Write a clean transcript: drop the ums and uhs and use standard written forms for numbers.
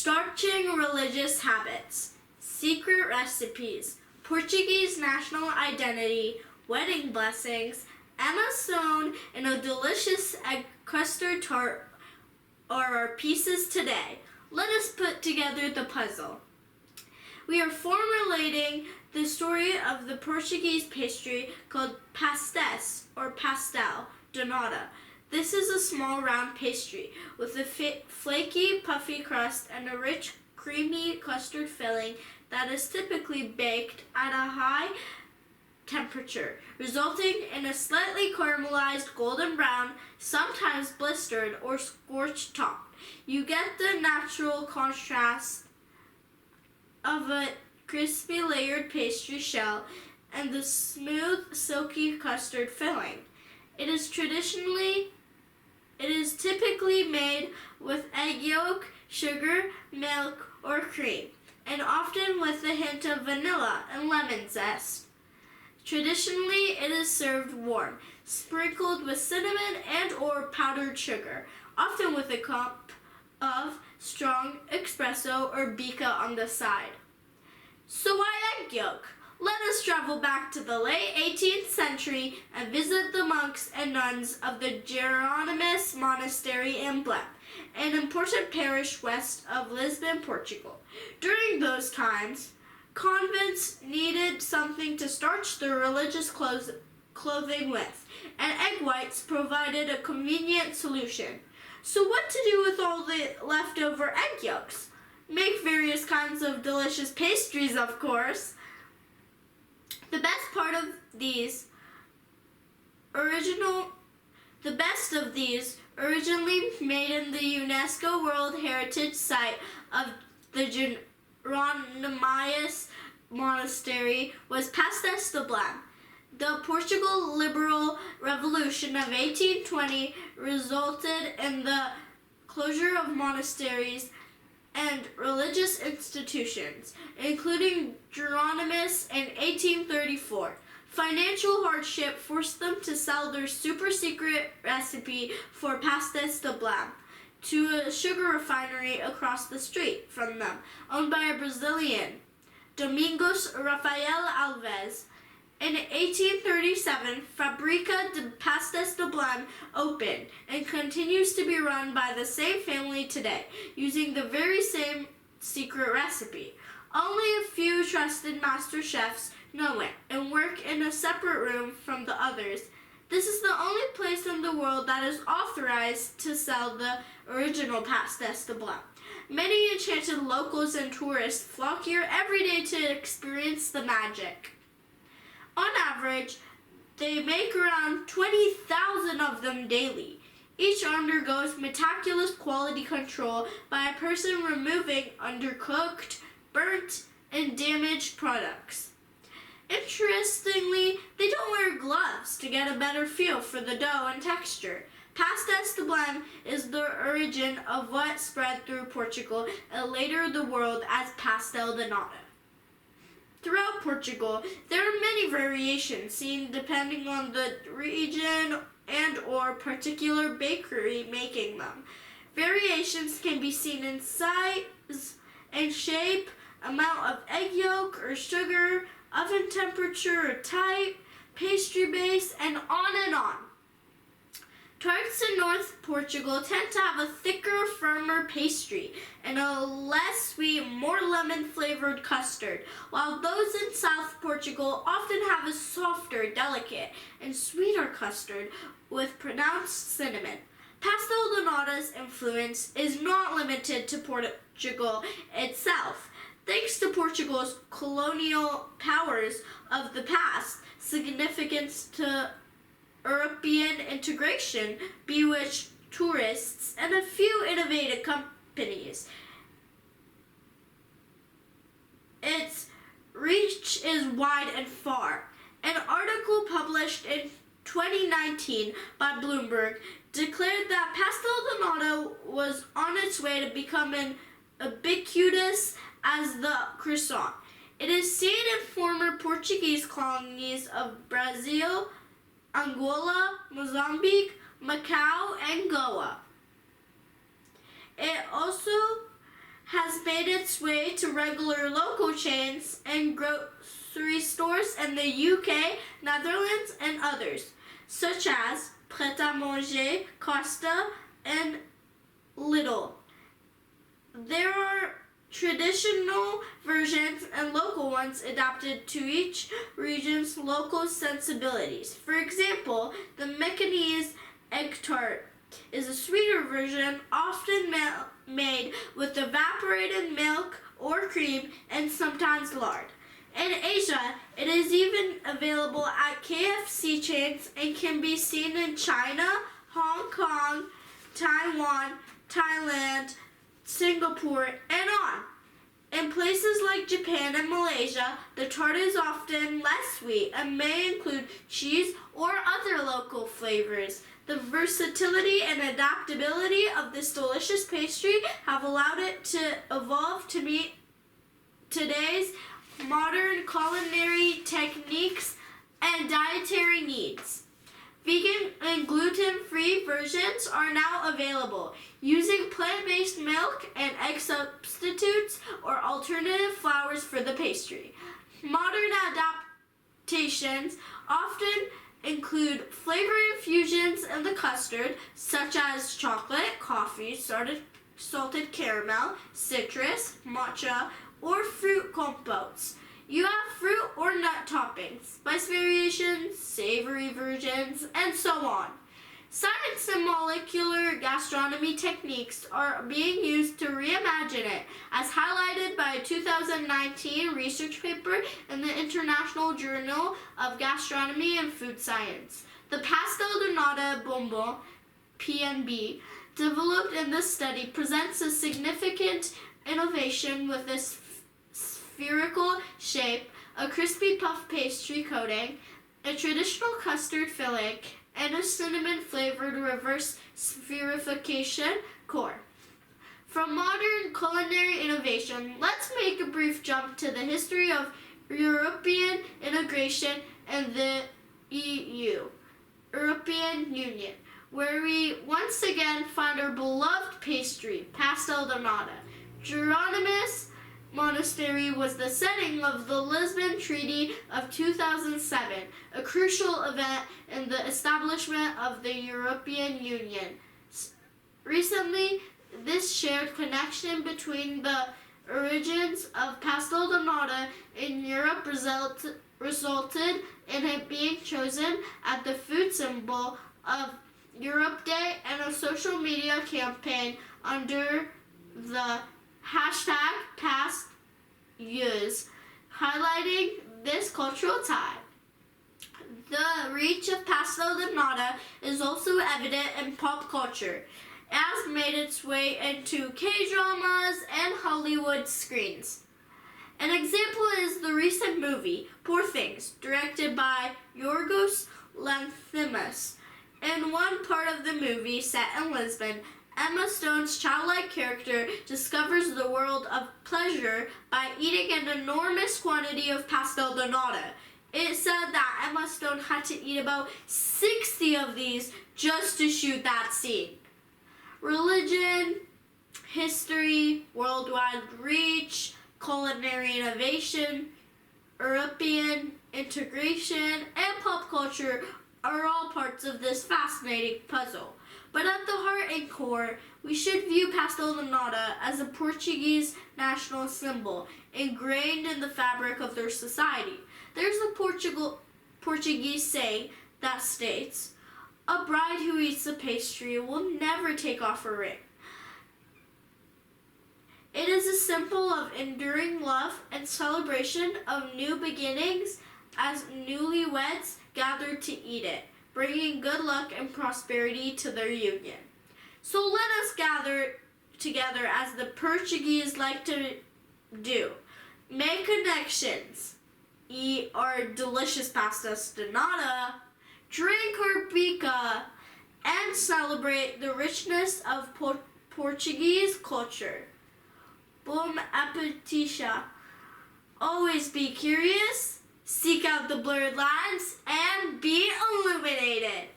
Starching religious habits, secret recipes, Portuguese national identity, wedding blessings, Emma Stone, and a delicious egg custard tart are our pieces today. Let us put together the puzzle. We are formulating the story of the Portuguese pastry called pastéis or pastel de nata. This is a small round pastry with a flaky, puffy crust and a rich, creamy custard filling that is typically baked at a high temperature, resulting in a slightly caramelized golden brown, sometimes blistered or scorched top. You get the natural contrast of a crispy layered pastry shell and the smooth, silky custard filling. It is typically made with egg yolk, sugar, milk, or cream, and often with a hint of vanilla and lemon zest. Traditionally, it is served warm, sprinkled with cinnamon and or powdered sugar, often with a cup of strong espresso or bica on the side. So why egg yolk? Let us travel back to the late 18th century and visit the monks and nuns of the Geronimus Monastery in Blep, an important parish west of Lisbon, Portugal. During those times, convents needed something to starch their religious clothing with, and egg whites provided a convenient solution. So what to do with all the leftover egg yolks? Make various kinds of delicious pastries, of course. The best of these, originally made in the UNESCO World Heritage Site of the Geronimus Monastery, was Pastel de Nata. The Portugal Liberal Revolution of 1820 resulted in the closure of monasteries and religious institutions, including Geronimus in 1834. Financial hardship forced them to sell their super secret recipe for pastel de nata to a sugar refinery across the street from them, owned by a Brazilian, Domingos Rafael Alves. In 1837, Fábrica de Pastéis de Belém opened and continues to be run by the same family today, using the very same secret recipe. Only a few trusted master chefs know it and work in a separate room from the others. This is the only place in the world that is authorized to sell the original Pastéis de Belém. Many enchanted locals and tourists flock here every day to experience the magic. On average, they make around 20,000 of them daily. Each undergoes meticulous quality control by a person removing undercooked, burnt, and damaged products. Interestingly, they don't wear gloves to get a better feel for the dough and texture. Pastéis de Belém is the origin of what spread through Portugal and later the world as Pastel de Nata. Throughout Portugal, there are many variations seen depending on the region and or particular bakery making them. Variations can be seen in size and shape, amount of egg yolk or sugar, oven temperature or type, pastry base, and on and on. Tarts in North Portugal tend to have a thicker, firmer pastry and a less sweet, more lemon-flavored custard, while those in South Portugal often have a softer, delicate, and sweeter custard with pronounced cinnamon. Pastel de Nata's influence is not limited to Portugal itself. Thanks to Portugal's colonial powers of the past, significance to European integration, bewitched tourists, and a few innovative companies. Its reach is wide and far. An article published in 2019 by Bloomberg declared that Pastel de Nata was on its way to becoming ubiquitous as the croissant. It is seen in former Portuguese colonies of Brazil, Angola, Mozambique, Macau, and Goa. It also has has made its way to regular local chains and grocery stores in the UK, Netherlands, and others, such as Pret-a-Manger, Costa, and Lidl. There are traditional versions and local ones adapted to each region's local sensibilities. For example, the Milanese egg tart is a sweeter version, often made with evaporated milk or cream and sometimes lard. In Asia, it is even available at KFC chains and can be seen in China, Hong Kong, Taiwan, Thailand, Singapore, and on. In places like Japan and Malaysia, the tart is often less sweet and may include cheese or other local flavors. The versatility and adaptability of this delicious pastry have allowed it to evolve to meet today's modern culinary techniques and dietary needs. Vegan and gluten-free versions are now available, using plant-based milk and egg substitutes or alternative flours for the pastry. Modern adaptations often include flavor infusions in the custard, such as chocolate, coffee, salted caramel, citrus, matcha, or fruit compotes. You have fruit or nut toppings, spice variations, savory versions, and so on. Science and molecular gastronomy techniques are being used to reimagine it, as highlighted by a 2019 research paper in the International Journal of Gastronomy and Food Science. The Pastel de Nata bonbon, PNB, developed in this study presents a significant innovation with this spherical shape, a crispy puff pastry coating, a traditional custard filling, and a cinnamon-flavored reverse spherification core. From modern culinary innovation, let's make a brief jump to the history of European integration and the EU, European Union, where we once again find our beloved pastry, Pastel de Nata. Geronimus Monastery was the setting of the Lisbon Treaty of 2007, a crucial event in the establishment of the European Union. Recently, this shared connection between the origins of Pastel de Nata in Europe resulted in it being chosen as the food symbol of Europe Day and a social media campaign under the hashtag #PastYous, highlighting this cultural tie. The reach of Pastel de Nata is also evident in pop culture. It has made its way into K-dramas and Hollywood screens. An example is the recent movie, Poor Things, directed by Yorgos Lanthimos. In one part of the movie, set in Lisbon, Emma Stone's childlike character discovers the world of pleasure by eating an enormous quantity of Pastel de Nata. It said that Emma Stone had to eat about 60 of these just to shoot that scene. Religion, history, worldwide reach, culinary innovation, European integration, and pop culture are all parts of this fascinating puzzle. But at the heart and core, we should view Pastel de Nata as a Portuguese national symbol ingrained in the fabric of their society. There's a Portuguese saying that states, "A bride who eats a pastry will never take off her ring." It is a symbol of enduring love and celebration of new beginnings as newlyweds gather to eat it, bringing good luck and prosperity to their union. So let us gather together as the Portuguese like to do. Make connections, eat our delicious pastel de nata, drink our pica, and celebrate the richness of Portuguese culture. Bon appetit! Always be curious, seek out the blurred lines, and be illuminated.